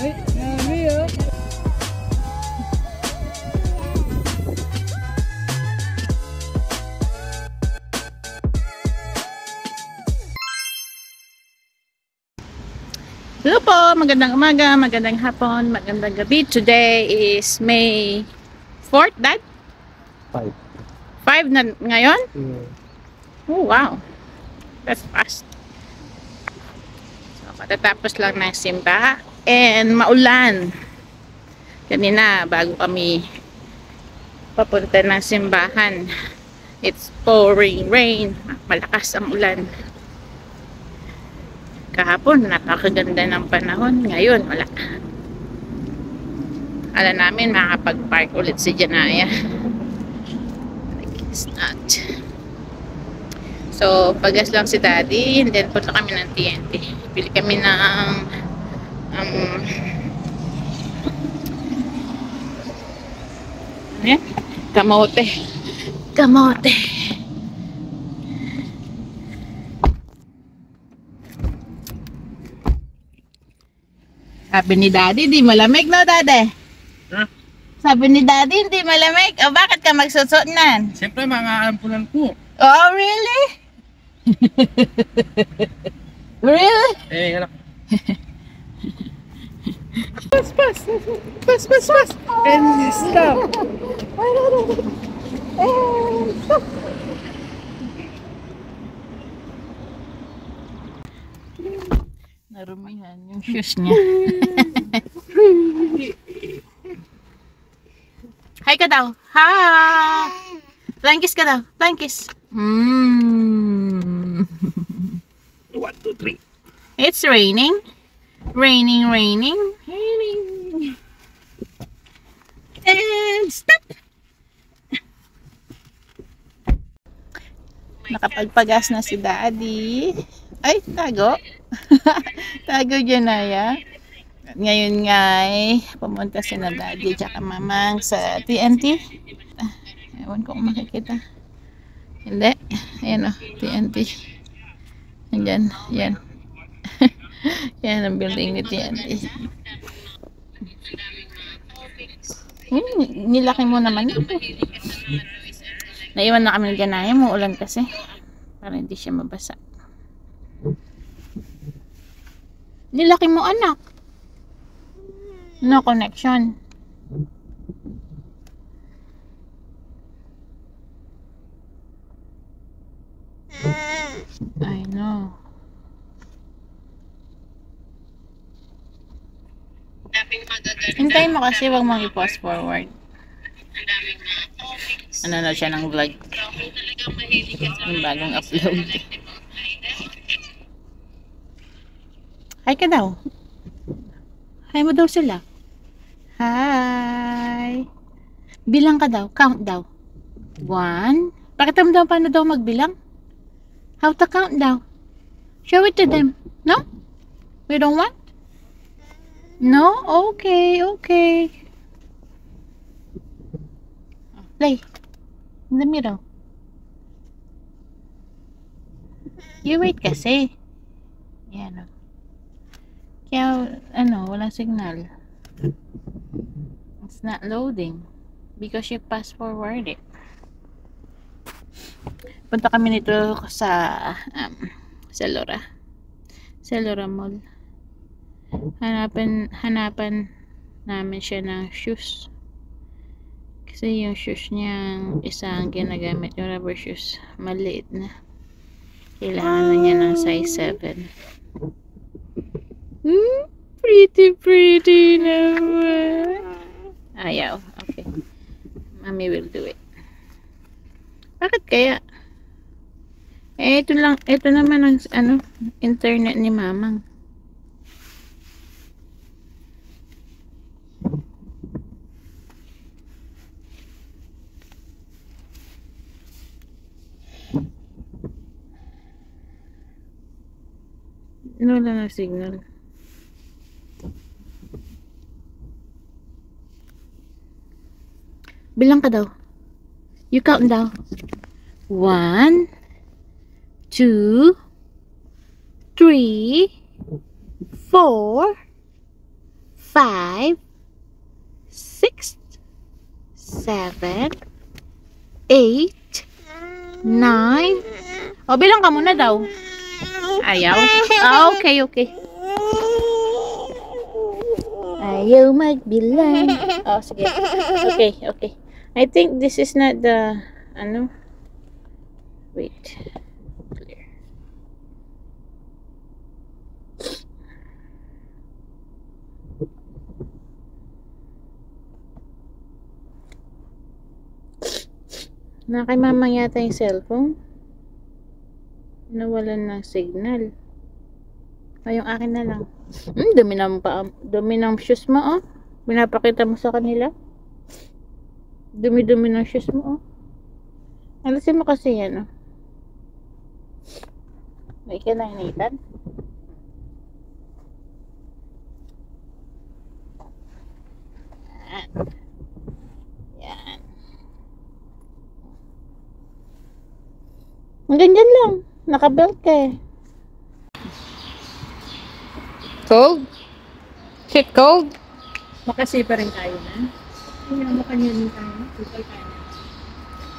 Ay, nami oh. Hello po, magandang umaga, magandang hapon, magandang gabi. Today is May 4th, Dad? 5. 5 na ngayon? Oh, wow. That's fast. So, matatapos lang ng simba. And maulan. Kanina, bago kami papunta ng simbahan. It's pouring rain. Malakas ang ulan. Kahapon, napakaganda ng panahon. Ngayon, wala. Alam namin, makakapag-park ulit si Janaya. It's not. So, pagas lang si Daddy. And then, punta kami ng TNT. Bili kami ng ano yan? Kamote. Kamote. Sabi ni Daddy, di malamig, no, Daddy? Huh? Sabi ni Daddy, hindi malamig. O, bakit ka magsusot nan? Siyempre, mga ampunan po. Oh, really? Really? Eh, anak. Pass, pass. Pass, pass, pass. And stop. And stop. Narumihan yung shoes niya. Hi ka daw. Hi. Flying kiss ka daw. Flying kiss. 1, 2, 3. It's raining. Raining, raining, raining. And stop. Nakapagpagas na si Daddy. Ay, tago. Tago Janaya. Ngayon nga pumunta si na Daddy tsaka Mamang sa TNT. Ewan ko kung makikita. Hindi. Ayan o, TNT. Andyan, yan. Yan ang building ni TNT. Nilaki mo naman ito. Naiwan na kami ng Janaya mo, ulan kasi. Para hindi siya mabasa. Nilaki mo, anak. No connection. I know. Hintayin mo kasi, wag mong i-post forward. Ano na siya ng vlog. Yung bagong upload. Hi ka daw. Hi mo daw sila. Hi. Bilang ka daw. Count daw. 1. Pakita mo daw paano daw magbilang. How to count daw. Show it to them. No? We don't want? No? Okay, okay. Play. In the middle. You wait kasi. Yan o. Kaya, walang signal. It's not loading. Because you fast forward it. Punta kami nito sa Lora Mall. Hanapan namin siya ng shoes. Kasi yung shoes niyang isang ginagamit, yung rubber shoes, maliit na. Kailangan na niya ng size 7. Pretty naman. Ayaw. Okay. Mommy will do it. Bakit kaya? Ito naman ang internet ni Mamang. Wala na signal. Bilang ka daw. You count daw. 1, 2, 3, 4, 5, 6, 7, 8, 9. O, bilang ka muna daw. Ayaw? Ah, okay, okay. Ayaw magbilang. Oh, sige. Okay, okay. I think this is not the, ano? Wait. Clear. Na kay mamang yata yung cellphone. Nawalan ng signal. Ay, yung akin na lang. Dumi ng shoes mo, oh. Pinapakita mo sa kanila. Dumi-dumi ng shoes mo, oh. Alisin mo kasi yan, oh. May kinainitan. Yan. Yan. Hanggang dyan lang. Nakabelt ka eh. Cold? Shit, cold? Makasipa rin tayo na. Hindi na makanya din tayo. Tutay tayo na.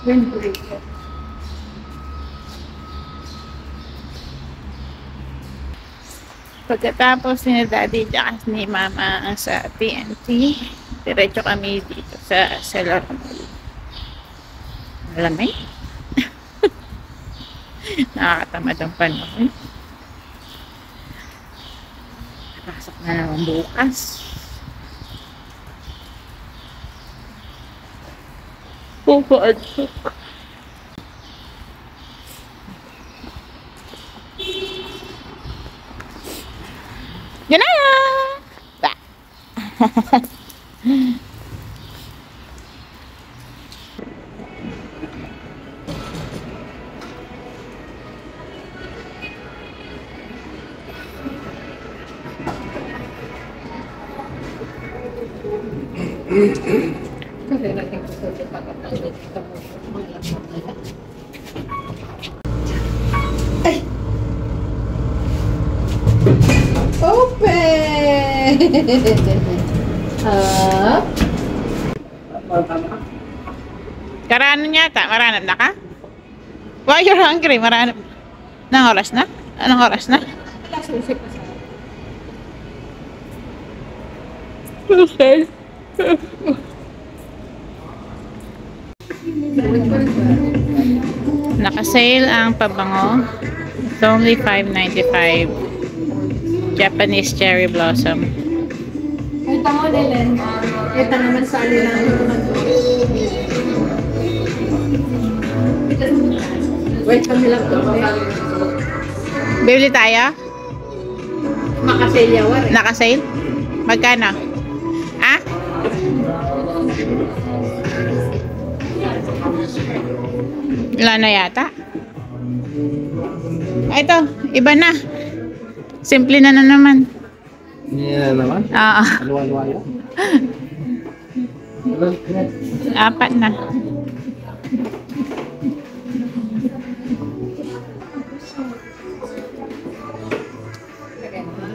Wind breaker. Pagkatapos ni Daddy at ni Mama sa TNT, diretso kami dito sa Cellar Mall. Malamig. Nakakatamad ang panahon. Pasok na naman bukas. Pupuadsok. Yan na! Ba! Kasi natin gusto ito pagkapalit ito mo. Ay! Open! Up! Karanan yata. Maranap na ka? Why you're hungry? Maranap. Anong oras na? Anong oras na? Susik na sa Okay. Naka-sale ang pabango. It's only $5.95. Japanese cherry blossom. Kita mo, Lelen. Kita naman sa alin lang ito na to. Wait kami lang to. Bibili tayo? Makaselya war eh. Naka-sale? Magkano? Ah? Wala na yata. Ah, ito, iba na. Simple na naman. Yan naman. Oo. Luwa-luwa yan. 4 na.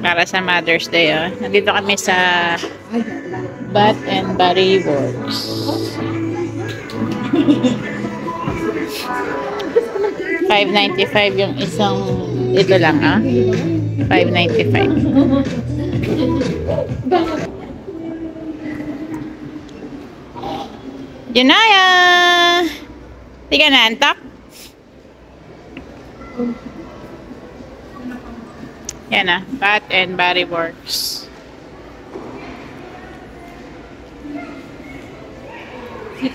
Para sa Mother's Day, oh. Nandito kami sa Bath and Body Works. $5.95 yung isang ito lang, ah. $5.95. Janaya! Di ka naantok? Yan na, Bath and Body Works.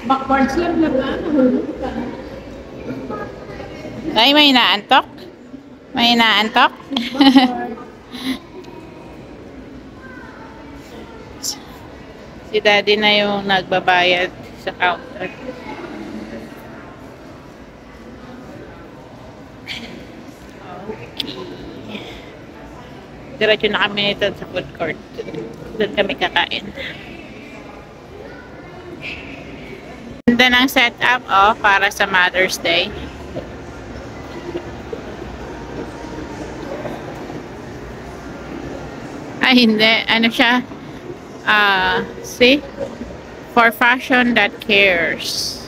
Backwards lang na ba? Nahulog ka. Ay, may inaantok? May inaantok? Si Daddy na yung nagbabayad sa counter. Okay. Diretso na kami nito sa food court. Doon kami kakain. Ganda ng setup, oh, para sa Mother's Day. Ay, hindi. Ano siya? See? For fashion that cares.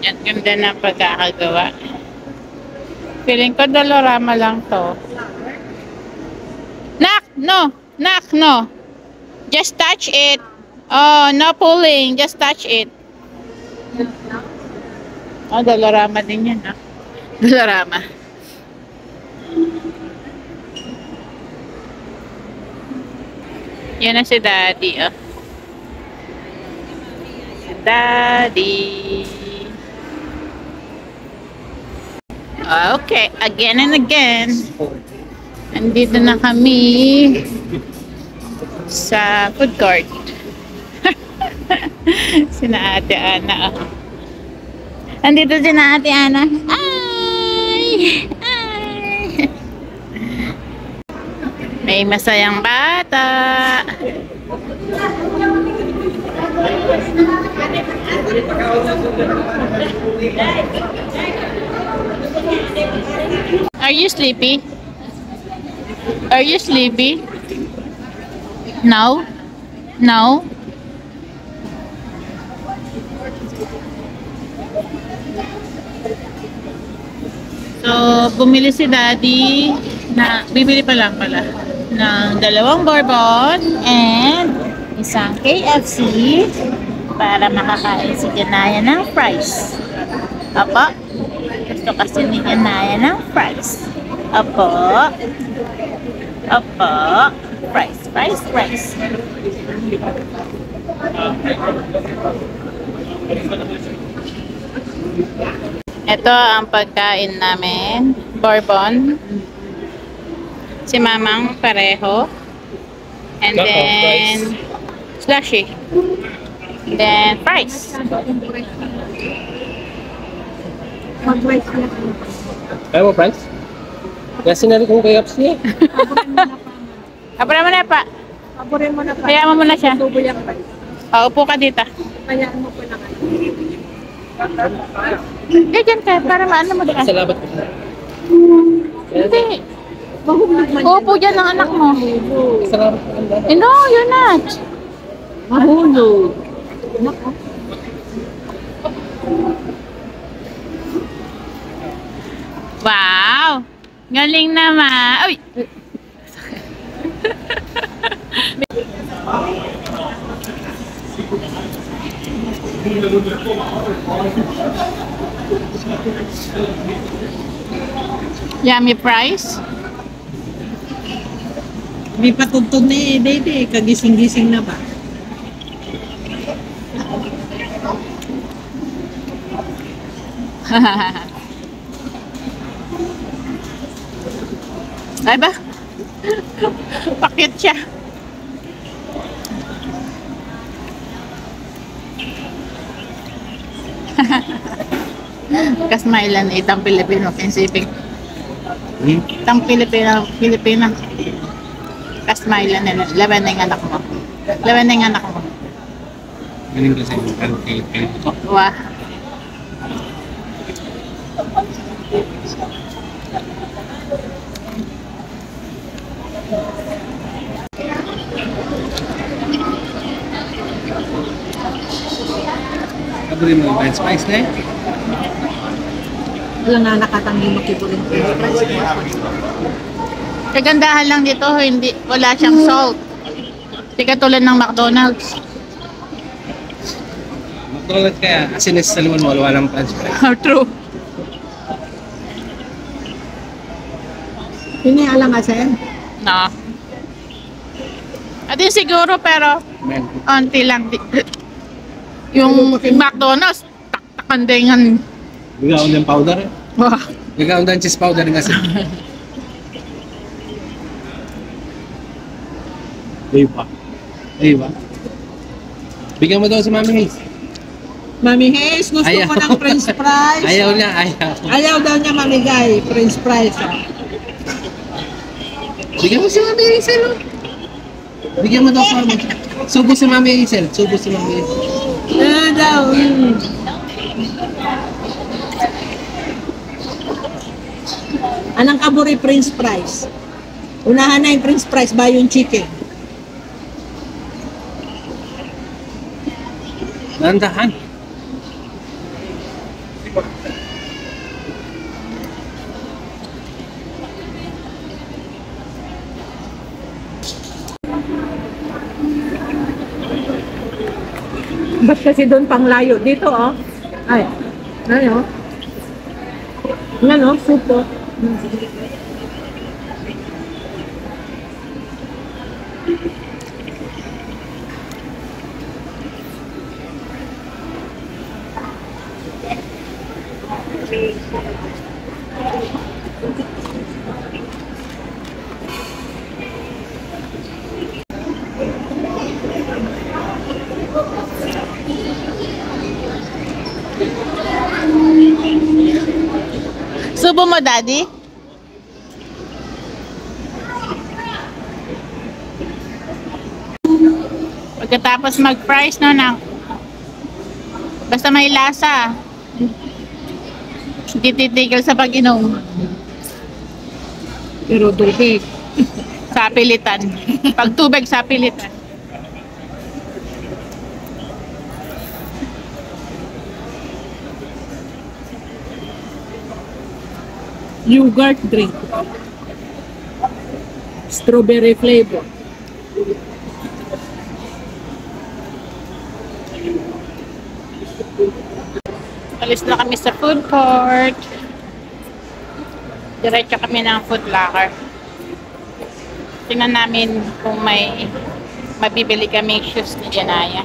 Ang ganda ng pagkakagawa. Feeling ko Dolorama lang to. Nak! No! Nak! No! Just touch it. Oh, no pulling. Just touch it. Oh, Dolorama din yan, ah. Dolorama. Yan na si Daddy, oh. Si Daddy. Okay, again and again. Andito na kami sa food court. Sina Ate Ana. Oh. Andito sina Ate Ana. Ay! Ay! May masayang bata. Are you sleepy? Are you sleepy? No? No? So, bumili si Daddy na, bibili pa lang pala ng 2 bourbon and isang KFC para makakain si Janaya ng fries. Apo? Gusto kasi ni Janaya ng fries. Apo? Apo? Fries, fries, fries. Ito ang pagkain namin. Bourbon. Si Mamang pareho. And then slushy. Then fries. Mag-rice na. Kaya mo, Franz? Kasi na rin kong KFC eh. Kapag naman na pa. Paborin mo na pa. Kaya mo muna siya. Tubo yung pa. Upo ka dito. Kaya mo pa na kayo. Dyan ka. Para maano mo ka. Salamat po. Hindi. Mahulog man Upo dyan ang anak mo. Salamat po. No, you're not. Mahulog. Nako. Wow! Galing naman. Uy! Yummy fries. May patugtog na eh, Dede. Kagising-gising na ba? Ay ba? Pakit siya. Kasmailan itang Pilipino kinsiping. Itang Pilipina. Kasmailan nila. Laban na yung anak mo. Laban na yung anak mo. Galing kasi yung kay Wah. Kaburin mo yung French fries na eh. Wala na nakatanggi makiburin ko. Kagandahan lang dito, hindi, wala siyang salt. Hindi katulad ng McDonald's. McDonald's kaya asinis sa limon mo, wala ng French fries. True. Hindi alam nga sa'yo. No. At yun siguro, pero Men. onti lang. Yung McDonald's, taktakan din yan. Gagaon din powder eh. Wah. Gagaon din cheese powder nga kasi. Diba? Diba? Bigyan mo daw si Mami Hayes. Mami Hayes, gusto Ayaw. ko ng french fries. Ayaw niya, ayaw. Ayaw daw niya mamigay, french fries. Bigyan mo si Mami Hayes, ano? Bigyan mo daw si Mami. Subo si Mami Hazel. Subo si Mami Hazel. Daw. Anong kaburi Prince Price? Unahan na yung Prince Price ba yung chicken? Nandahan. Ba't kasi doon pang layo? Dito oh. Ay. Ano? Ano? Supo. Subo mo, Daddy? Pagkatapos mag-fries no, basta may lasa. Hindi titigil sa pag-inom. Pero tubig. Sa pilitan. Pag tubig sa pilitan. Yogurt drink. Strawberry flavor. Alis na kami sa food court. Diretso kami ng Foot Locker. Tingnan namin kung may mabibili kami shoes ni Janaya.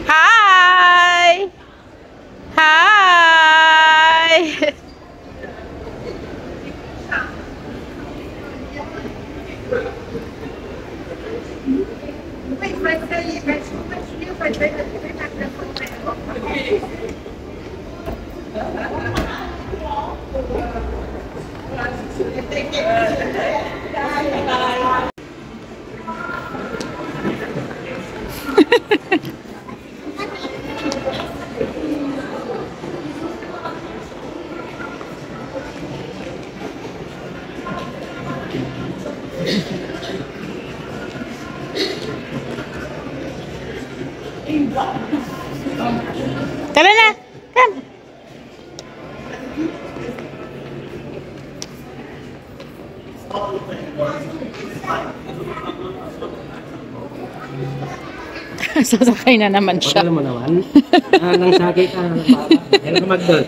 Hi! Hi! Tara na! Come! Sasakay na naman siya. Alam mo naman. Nang sagay ka. Kailan ka mag-dot?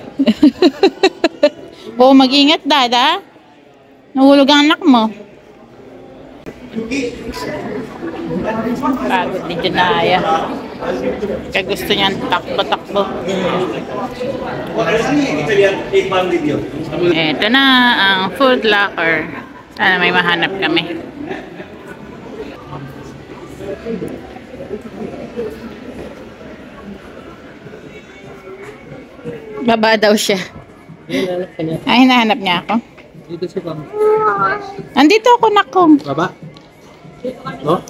Oo, mag-ingat, Dada. Nahulog ang anak mo. Pagod ni Janaya. Kaya gusto niyan takbo-takbo. Ito na ang Foot Locker. Sana may mahanap kami. Baba daw siya. Ay, hinahanap niya ako. Dito si Pam. Andito ako, nakong. Baba? No?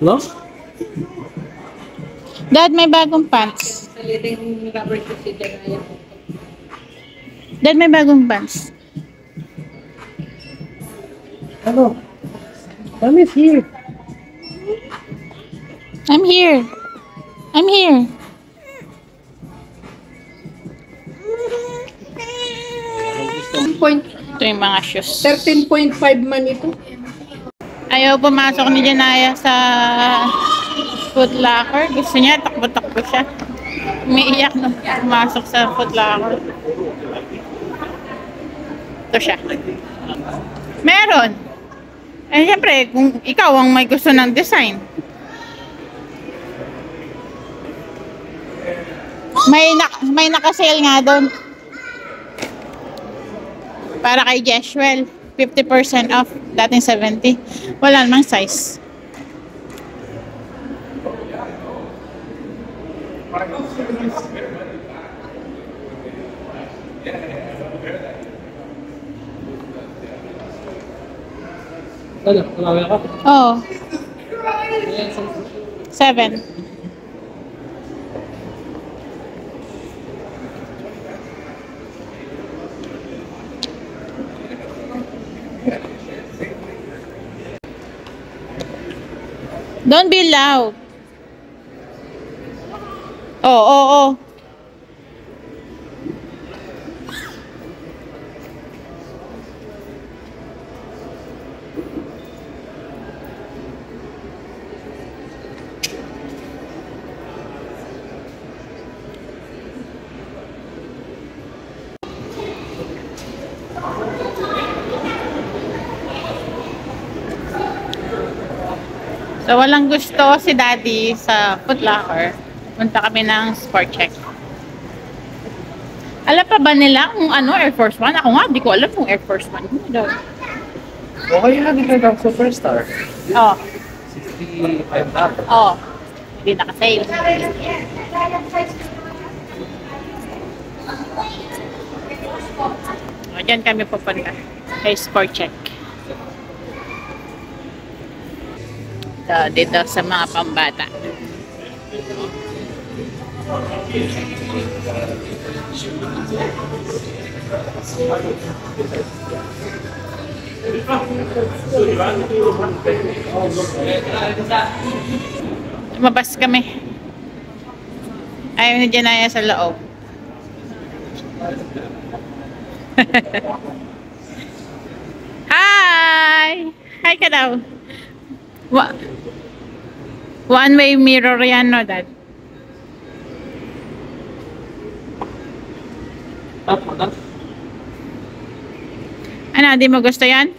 No? Dad, may bagong pants. Saliting rubber shoes si Janaya. Dad, may bagong pants. Ano? Mom is here. I'm here. I'm here. Ito yung mga shoes. 13.5 man ito. Ayaw pumasok ni Janaya sa Foot Locker. Gusto niya, takbo-takbo siya. Umiiyak na pumasok sa Foot Locker. Ito siya. Meron. Eh, siyempre, kung ikaw ang may gusto ng design. May naka-sale nga doon. Para kay Jeshwell, 50% off, dating 70. Wala namang size. Ano? Tumawag ako? Oh, 7. Don't be loud. Oh, oh, oh. So, walang gusto si Daddy sa Foot Locker. Punta kami ng Sport Check. Alam pa ba nila kung ano, Air Force One? Ako nga, di ko alam kung Air Force One. Ano daw? Okay, yan. Ito yung Superstar. Oh, 65 up. oh. Hindi naka-save. O, dyan kami pupunta. Kay Sport Check. So, dito sa mga pambata. Lumabas kami. Ayaw ni Janaya sa loob. Hi! Hi ka daw. One-way mirror yan, no, Dad? Ano, di mo gusto yan?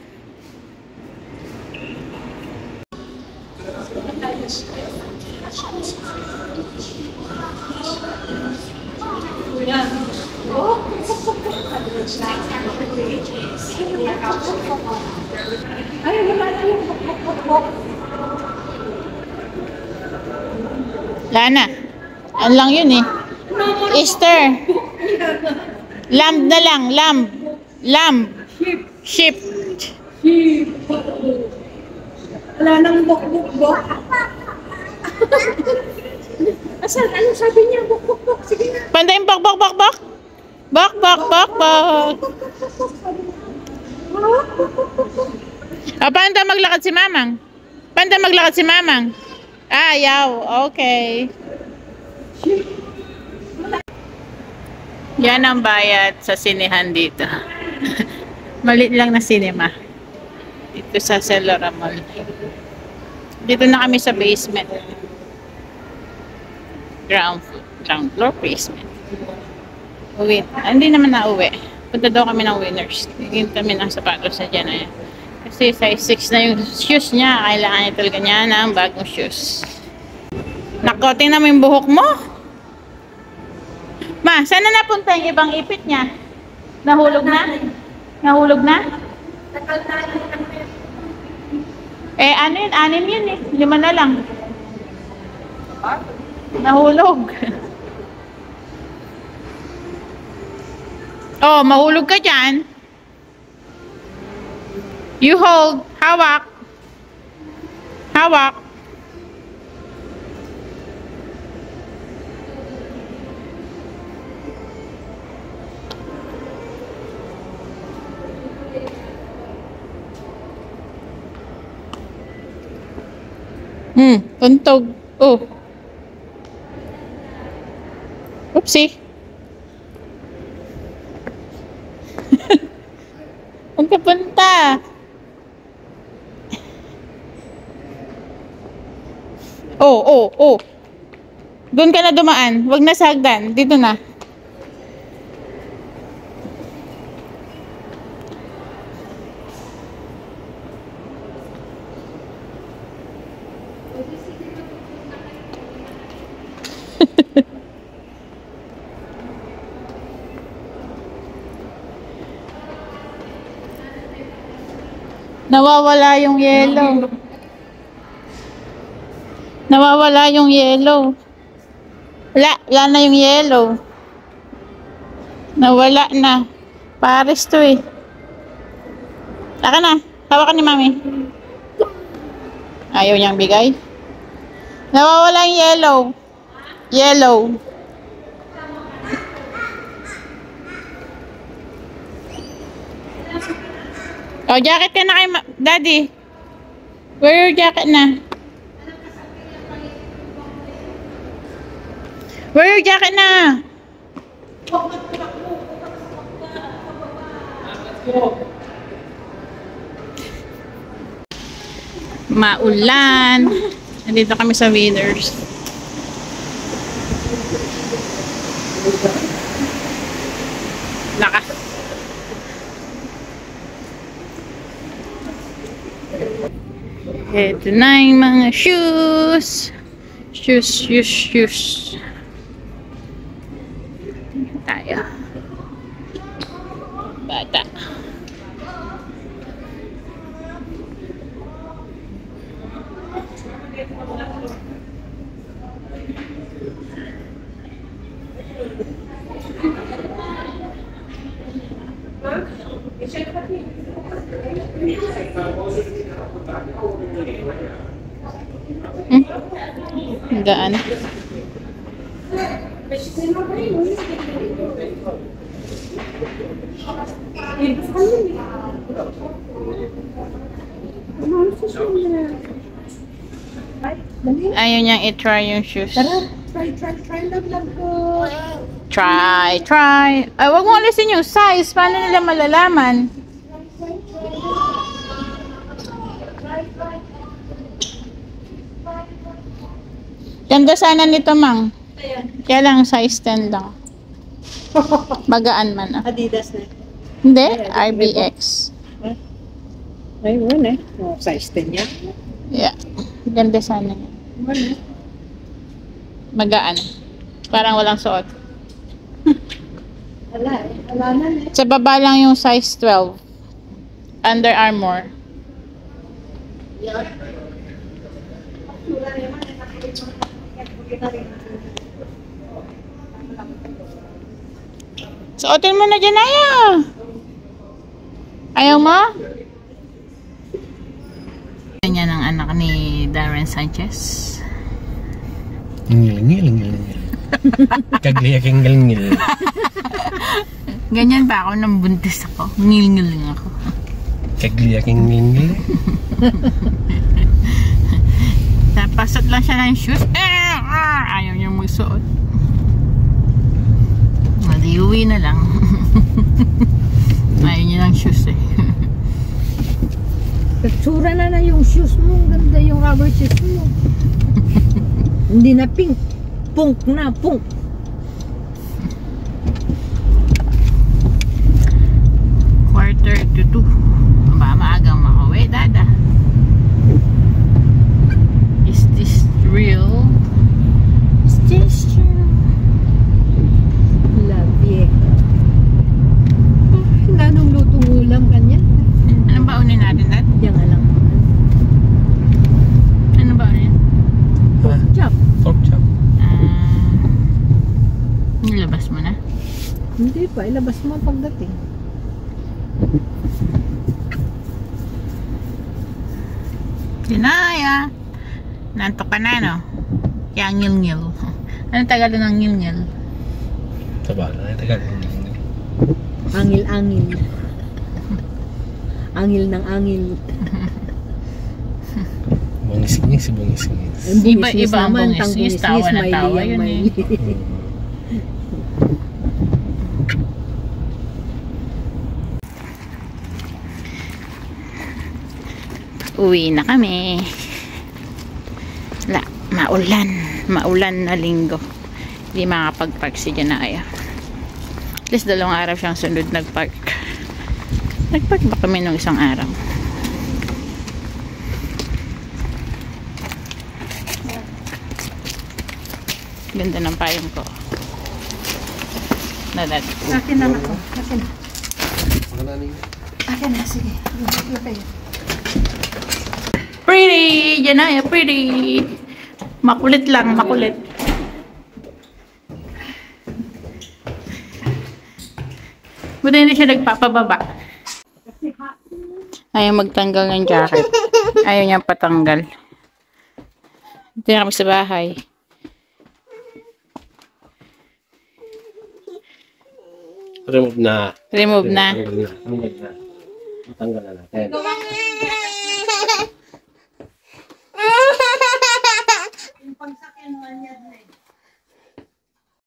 Lana. Ano lang yun eh. Easter. Lamb na lang. Lamb. Lamb. Sheep. Wala nang bok-bok-bok. Asan? Ano sabi niya? Bok-bok-bok. Sige na. Pandayin bak bak bak bak. Bak bak bak bak. Paano tayo maglakad si Mamang? Paano tayo maglakad si Mamang? Ah, yaw. Okay. Yan ang bayad sa sinehan dito. Maliit lang na cinema. Dito sa Celora Mall. Dito na kami sa basement. Ground floor basement. Uwi. Hindi naman na uwi. Punta daw kami ng Winners. Tingin kami ng sapatos na dyan na yan. Kasi size 6 na yung shoes niya. Kailangan niya talaga niya ng bagong shoes. Nako, tingnan mo yung buhok mo. Ma, saan na napunta yung ibang ipit niya? Nahulog na? Nahulog na? Eh, ano yun? 6 yun eh. 5 na lang. Nahulog. Oh, mahulog ka dyan. You hold. Hawak. Hawak. Tuntog. Oh. Oopsie. Saan ka punta? Oh, oh, oh. Doon ka na dumaan. Huwag na sa hagdan. Dito na. Nawawala yung yellow. Nawawala yung yellow. Wala na yung yellow. Nawala na. Pares to eh. Taka na. Hawakan ni mami. Ayaw niyang bigay. Nawawala yung yellow. Yellow. Oh, jacket ka na kay Daddy. Wear your jacket na. Wear your jacket na. Maulan. Nandito kami sa Winners. Naka. Ito na yung mga shoes. Shoes. Tayo. Bata. Gaan. Ayaw niyang i-try yung shoes. Try lang po. Try. Ay, wag mo alisin yung size. Paano nila malalaman? Ganda sana nito, Mang. Kaya lang, size 10 lang. Bagaan man ah. Adidas na. Hindi, RBX. Ay, wala eh. Oh, size 10 yan. Yeah. Ganda sana. Wala. Magaan. Parang walang suot. Wala eh. Wala na eh. Sa baba lang yung size 12. Under Armour. Suotin mo na dyan, Aya. Ayaw mo? Yan ang anak ni Darren Sanchez. Ngil. Kagliya kang ngil. Ganyan ba ako nang buntis ako? Ngil lang ako. Kagliya kang ngil. Napasot lang siya ng shoes. Ayaw niya magsuot. Madi uwi na lang. Ayaw niya ng shoes eh. Katsura na yung shoes mo. Ganda yung rubber shoes mo. Hindi na pink. Punk na, punk. Quarter to 2. Ba, maagang makauwi, Dada. Is this real? Is this true? Love it. Lanong lutong ulam kanya. Anong baunin natin, Dad? Diyan nga lang. Anong baunin? Chop. Pork chop. Nilabas mo na? Hindi pa. Ilabas mo pagdating. Sinaya. Nantok ka na, no? Kaya ngil-ngil. Anong tagal ng ngil-ngil? Sabala, tagal. Angil-angil. Angil ng angil. Bungis-ngis. Iba ang bungis-ngis. Tawa na tawa yun eh. Uwi na kami. Maulan na linggo. Hindi makapag-park si Janaya. At least 2 araw siyang sunod nag-park. Nag-park ba kami nung isang araw? Ganda ng payong ko. Nadad. Akin na ako. Akin na. Akin na. Sige. Pretty! Janaya, pretty! Makulit lang, makulit. Buti hindi siya nagpapababa. Ayaw magtanggal ng jacket. Ayaw niya patanggal. Dito na kami sa bahay. Remove na. Remove na. Tanggal na. Tanggal na. Tanggal na natin.